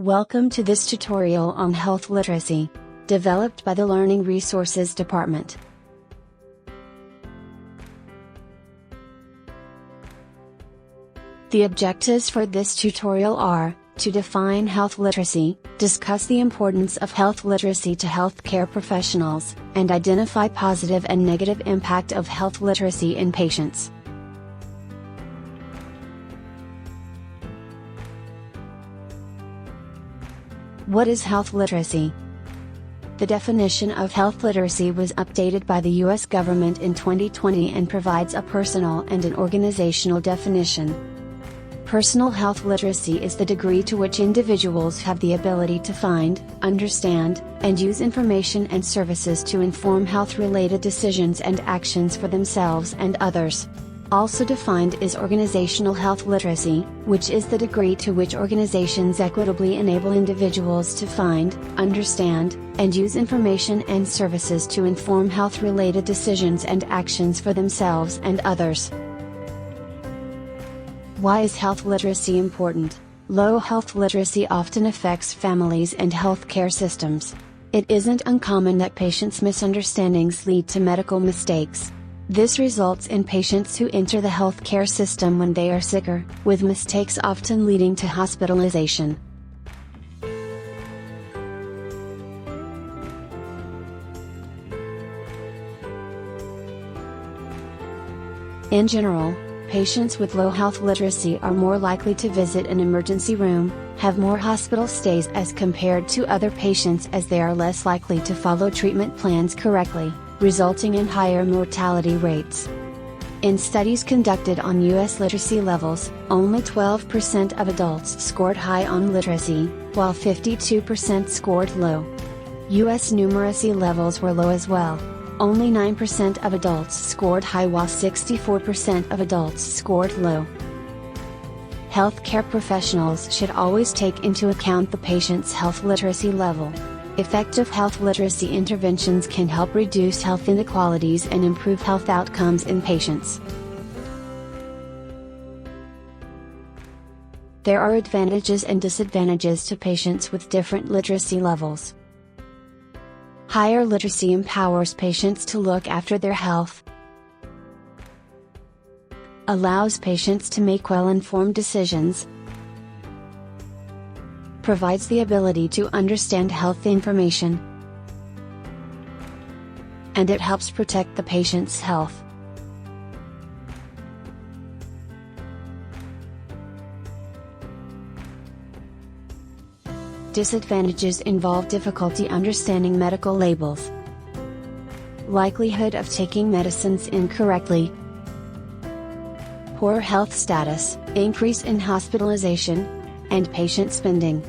Welcome to this tutorial on health literacy, developed by the Learning Resources Department. The objectives for this tutorial are, to define health literacy, discuss the importance of health literacy to healthcare professionals, and identify positive and negative impact of health literacy in patients. What is health literacy? The definition of health literacy was updated by the U.S. government in 2020 and provides a personal and an organizational definition. Personal health literacy is the degree to which individuals have the ability to find, understand, and use information and services to inform health-related decisions and actions for themselves and others. Also defined is organizational health literacy, which is the degree to which organizations equitably enable individuals to find, understand, and use information and services to inform health-related decisions and actions for themselves and others. Why is health literacy important? Low health literacy often affects families and healthcare systems. It isn't uncommon that patients' misunderstandings lead to medical mistakes. This results in patients who enter the healthcare system when they are sicker, with mistakes often leading to hospitalization. In general, patients with low health literacy are more likely to visit an emergency room, have more hospital stays as compared to other patients as they are less likely to follow treatment plans correctly, resulting in higher mortality rates. In studies conducted on U.S. literacy levels, only 12% of adults scored high on literacy, while 52% scored low. U.S. numeracy levels were low as well. Only 9% of adults scored high while 64% of adults scored low. Healthcare professionals should always take into account the patient's health literacy level. Effective health literacy interventions can help reduce health inequalities and improve health outcomes in patients. There are advantages and disadvantages to patients with different literacy levels. Higher literacy empowers patients to look after their health, allows patients to make well-informed decisions, provides the ability to understand health information, and it helps protect the patient's health. Disadvantages involve difficulty understanding medical labels, likelihood of taking medicines incorrectly, poor health status, increase in hospitalization, and patient spending.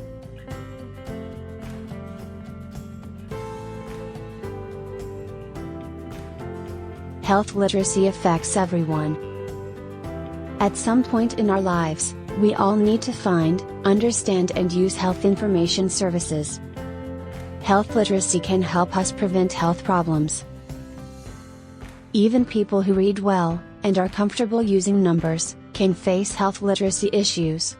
Health literacy affects everyone. At some point in our lives, we all need to find, understand and use health information services. Health literacy can help us prevent health problems. Even people who read well, and are comfortable using numbers, can face health literacy issues.